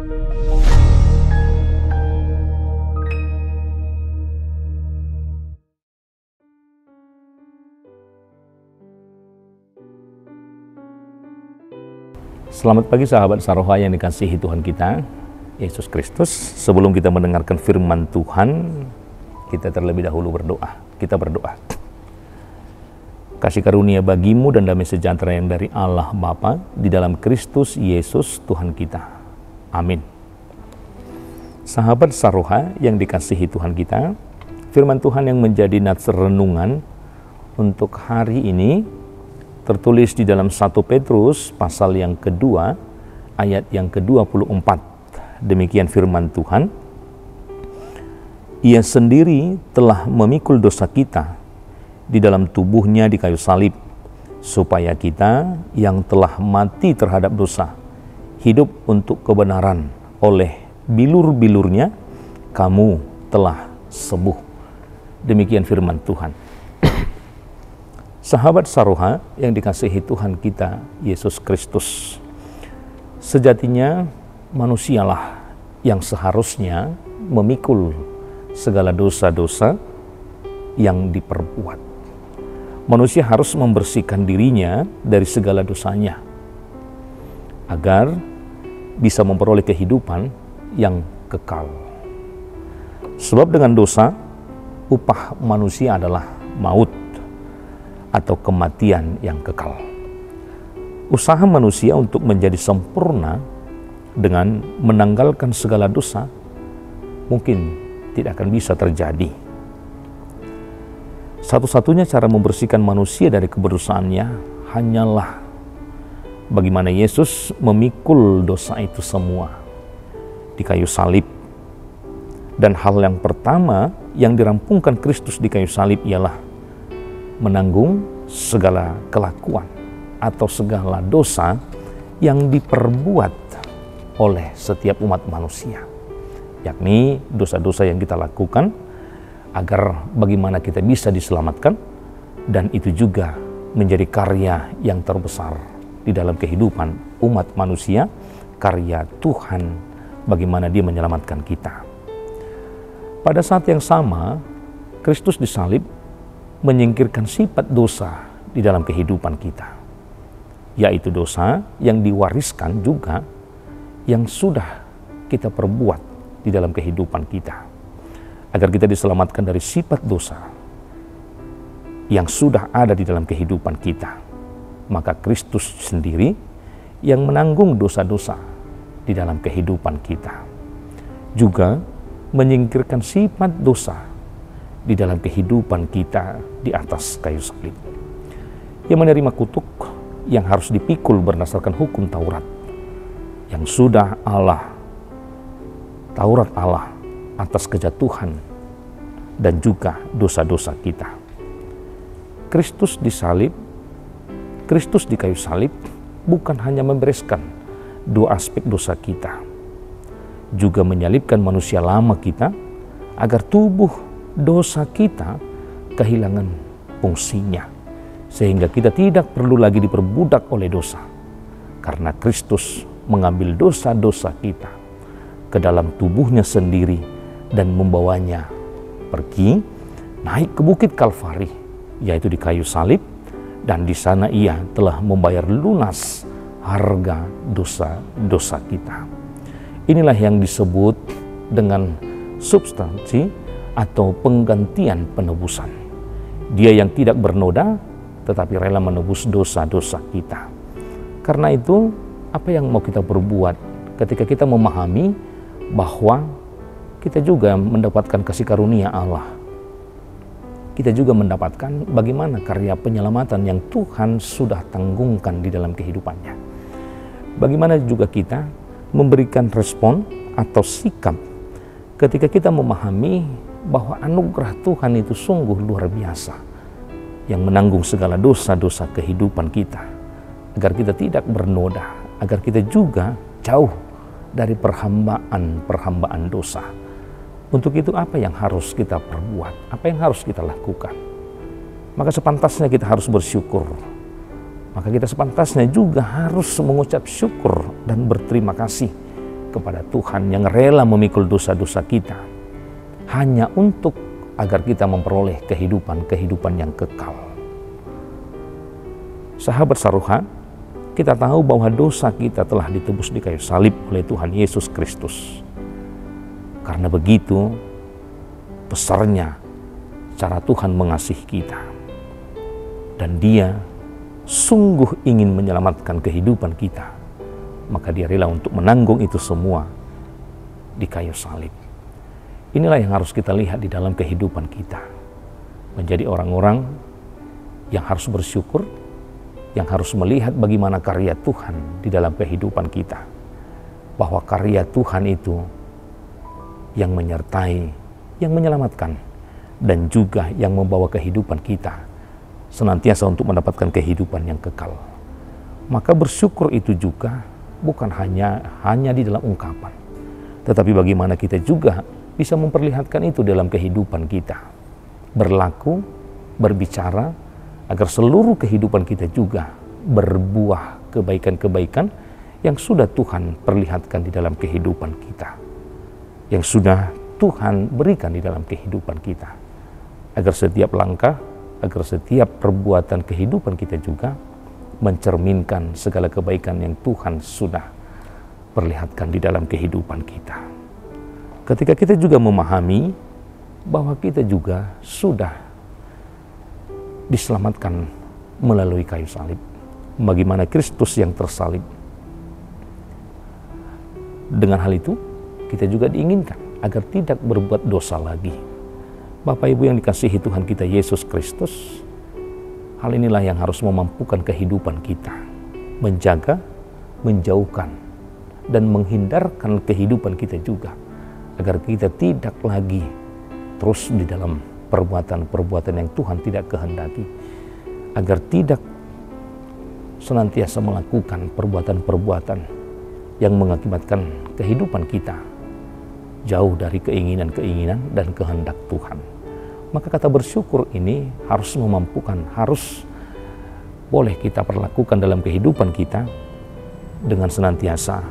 Selamat pagi sahabat Saroha yang dikasihi Tuhan kita, Yesus Kristus. Sebelum kita mendengarkan firman Tuhan, kita terlebih dahulu berdoa. Kita berdoa. Kasih karunia bagimu dan damai sejahtera yang dari Allah Bapa di dalam Kristus Yesus Tuhan kita. Amin. Sahabat Saroha yang dikasihi Tuhan kita, firman Tuhan yang menjadi nats renungan untuk hari ini tertulis di dalam 1 Petrus pasal yang kedua, ayat yang ke-24. Demikian firman Tuhan. Ia sendiri telah memikul dosa kita di dalam tubuhnya di kayu salib, supaya kita yang telah mati terhadap dosa, hidup untuk kebenaran. Oleh bilur-bilurnya, kamu telah sembuh. Demikian firman Tuhan. Sahabat Saroha yang dikasihi Tuhan kita, Yesus Kristus. Sejatinya manusialah yang seharusnya memikul segala dosa-dosa yang diperbuat. Manusia harus membersihkan dirinya dari segala dosanya agar bisa memperoleh kehidupan yang kekal. Sebab dengan dosa, upah manusia adalah maut atau kematian yang kekal. Usaha manusia untuk menjadi sempurna dengan menanggalkan segala dosa mungkin tidak akan bisa terjadi. Satu-satunya cara membersihkan manusia dari keberdosaannya hanyalah bagaimana Yesus memikul dosa itu semua di kayu salib. Dan hal yang pertama yang dirampungkan Kristus di kayu salib ialah menanggung segala kelakuan atau segala dosa yang diperbuat oleh setiap umat manusia, yakni dosa-dosa yang kita lakukan agar bagaimana kita bisa diselamatkan, dan itu juga menjadi karya yang terbesar di dalam kehidupan umat manusia, karya Tuhan bagaimana Dia menyelamatkan kita. Pada saat yang sama, Kristus disalib menyingkirkan sifat dosa di dalam kehidupan kita, yaitu dosa yang diwariskan juga yang sudah kita perbuat di dalam kehidupan kita, agar kita diselamatkan dari sifat dosa yang sudah ada di dalam kehidupan kita. Maka Kristus sendiri yang menanggung dosa-dosa di dalam kehidupan kita, juga menyingkirkan sifat dosa di dalam kehidupan kita di atas kayu salib. Ia menerima kutuk yang harus dipikul berdasarkan hukum Taurat yang sudah Taurat Allah atas kejatuhan dan juga dosa-dosa kita. Kristus di kayu salib bukan hanya membereskan dua aspek dosa kita, juga menyalibkan manusia lama kita agar tubuh dosa kita kehilangan fungsinya, sehingga kita tidak perlu lagi diperbudak oleh dosa, karena Kristus mengambil dosa-dosa kita ke dalam tubuhnya sendiri dan membawanya pergi naik ke bukit Kalvari, yaitu di kayu salib, dan di sana Ia telah membayar lunas harga dosa-dosa kita. Inilah yang disebut dengan substansi atau penggantian penebusan. Dia yang tidak bernoda tetapi rela menebus dosa-dosa kita. Karena itu, apa yang mau kita perbuat ketika kita memahami bahwa kita juga mendapatkan kasih karunia Allah. Kita juga mendapatkan bagaimana karya penyelamatan yang Tuhan sudah tanggungkan di dalam kehidupannya. Bagaimana juga kita memberikan respon atau sikap ketika kita memahami bahwa anugerah Tuhan itu sungguh luar biasa, yang menanggung segala dosa-dosa kehidupan kita, agar kita tidak bernoda, agar kita juga jauh dari perhambaan dosa. Untuk itu apa yang harus kita perbuat? Apa yang harus kita lakukan? Maka sepantasnya kita harus bersyukur. Maka kita sepantasnya juga harus mengucap syukur dan berterima kasih kepada Tuhan, yang rela memikul dosa-dosa kita, hanya untuk agar kita memperoleh kehidupan yang kekal. Sahabat Saruha, kita tahu bahwa dosa kita telah ditebus di kayu salib oleh Tuhan Yesus Kristus. Karena begitu besarnya cara Tuhan mengasihi kita, dan Dia sungguh ingin menyelamatkan kehidupan kita, maka Dia rela untuk menanggung itu semua di kayu salib. Inilah yang harus kita lihat di dalam kehidupan kita, menjadi orang-orang yang harus bersyukur, yang harus melihat bagaimana karya Tuhan di dalam kehidupan kita, bahwa karya Tuhan itu yang menyertai, yang menyelamatkan, dan juga yang membawa kehidupan kita senantiasa untuk mendapatkan kehidupan yang kekal. Maka bersyukur itu juga bukan hanya di dalam ungkapan, tetapi bagaimana kita juga bisa memperlihatkan itu dalam kehidupan kita, berlaku, berbicara, agar seluruh kehidupan kita juga berbuah kebaikan-kebaikan yang sudah Tuhan perlihatkan di dalam kehidupan kita, yang sudah Tuhan berikan di dalam kehidupan kita, agar setiap langkah, agar setiap perbuatan kehidupan kita juga mencerminkan segala kebaikan yang Tuhan sudah perlihatkan di dalam kehidupan kita. Ketika kita juga memahami bahwa kita juga sudah diselamatkan melalui kayu salib, bagaimana Kristus yang tersalib. Dengan hal itu, kita juga diinginkan agar tidak berbuat dosa lagi. Bapak Ibu yang dikasihi Tuhan kita Yesus Kristus, hal inilah yang harus memampukan kehidupan kita, menjaga, menjauhkan, dan menghindarkan kehidupan kita juga, agar kita tidak lagi terus di dalam perbuatan-perbuatan yang Tuhan tidak kehendaki, agar tidak senantiasa melakukan perbuatan-perbuatan yang mengakibatkan kehidupan kita jauh dari keinginan-keinginan dan kehendak Tuhan. Maka kata bersyukur ini harus memampukan, harus boleh kita perlakukan dalam kehidupan kita dengan senantiasa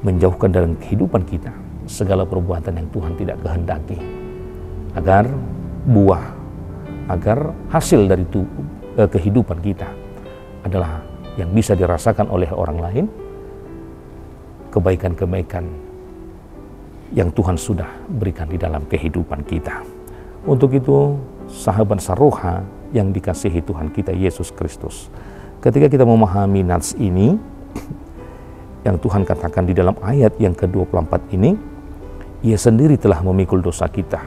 menjauhkan dalam kehidupan kita segala perbuatan yang Tuhan tidak kehendaki, agar buah, agar hasil dari kehidupan kita adalah yang bisa dirasakan oleh orang lain, kebaikan-kebaikan yang Tuhan sudah berikan di dalam kehidupan kita. Untuk itu, sahabat Saruha yang dikasihi Tuhan kita Yesus Kristus, ketika kita memahami nats ini yang Tuhan katakan di dalam ayat yang ke-24 ini, Ia sendiri telah memikul dosa kita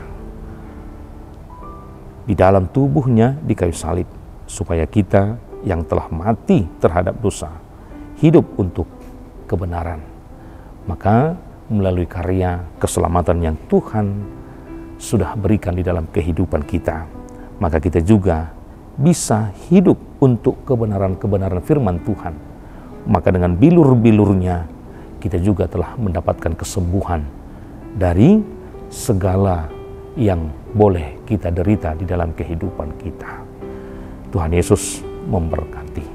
di dalam tubuhnya di kayu salib, supaya kita yang telah mati terhadap dosa hidup untuk kebenaran. Maka melalui karya keselamatan yang Tuhan sudah berikan di dalam kehidupan kita, maka kita juga bisa hidup untuk kebenaran-kebenaran firman Tuhan. Maka dengan bilur-bilurnya kita juga telah mendapatkan kesembuhan dari segala yang boleh kita derita di dalam kehidupan kita. Tuhan Yesus memberkati.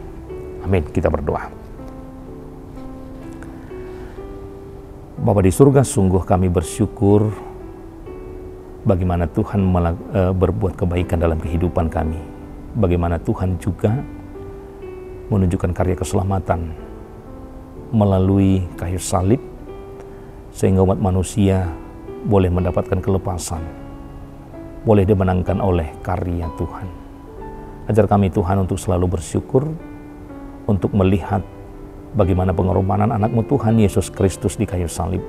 Amin. Kita berdoa. Bapa di surga, sungguh kami bersyukur bagaimana Tuhan berbuat kebaikan dalam kehidupan kami. Bagaimana Tuhan juga menunjukkan karya keselamatan melalui kayu salib, sehingga umat manusia boleh mendapatkan kelepasan, boleh dimenangkan oleh karya Tuhan. Ajar kami Tuhan untuk selalu bersyukur, untuk melihat bagaimana pengorbanan anak-Mu Tuhan Yesus Kristus di kayu salib,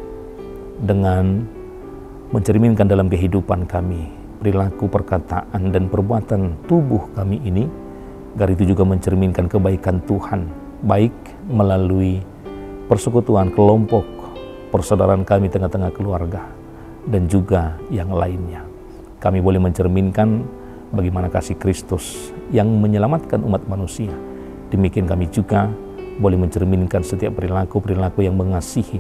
dengan mencerminkan dalam kehidupan kami perilaku, perkataan, dan perbuatan tubuh kami ini, agar itu juga mencerminkan kebaikan Tuhan, baik melalui persekutuan kelompok, persaudaraan kami tengah-tengah keluarga, dan juga yang lainnya. Kami boleh mencerminkan bagaimana kasih Kristus yang menyelamatkan umat manusia. Demikian kami juga boleh mencerminkan setiap perilaku-perilaku yang mengasihi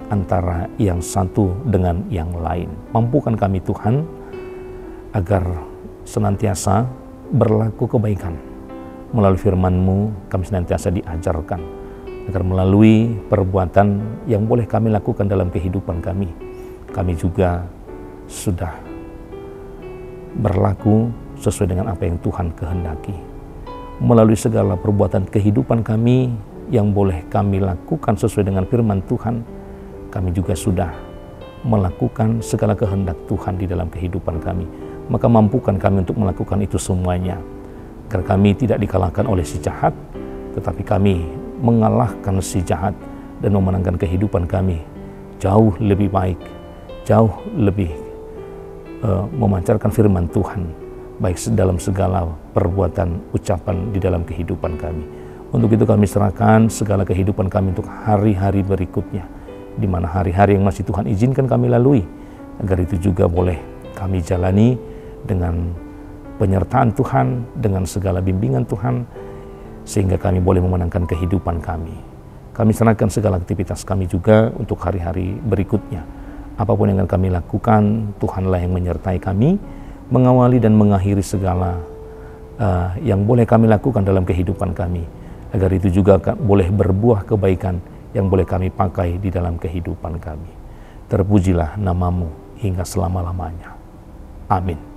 antara yang satu dengan yang lain. Mampukan kami Tuhan agar senantiasa berlaku kebaikan. Melalui firman-Mu kami senantiasa diajarkan agar melalui perbuatan yang boleh kami lakukan dalam kehidupan kami, kami juga sudah berlaku sesuai dengan apa yang Tuhan kehendaki. Melalui segala perbuatan kehidupan kami yang boleh kami lakukan sesuai dengan firman Tuhan, kami juga sudah melakukan segala kehendak Tuhan di dalam kehidupan kami. Maka mampukan kami untuk melakukan itu semuanya, agar kami tidak dikalahkan oleh si jahat, tetapi kami mengalahkan si jahat dan memenangkan kehidupan kami jauh lebih baik, jauh lebih memancarkan firman Tuhan, baik dalam segala perbuatan, ucapan di dalam kehidupan kami. Untuk itu kami serahkan segala kehidupan kami untuk hari-hari berikutnya, di mana hari-hari yang masih Tuhan izinkan kami lalui, agar itu juga boleh kami jalani dengan penyertaan Tuhan, dengan segala bimbingan Tuhan, sehingga kami boleh memenangkan kehidupan kami. Kami serahkan segala aktivitas kami juga untuk hari-hari berikutnya. Apapun yang akan kami lakukan, Tuhanlah yang menyertai kami, mengawali dan mengakhiri segala yang boleh kami lakukan dalam kehidupan kami, agar itu juga boleh berbuah kebaikan yang boleh kami pakai di dalam kehidupan kami. Terpujilah namamu hingga selama-lamanya. Amin.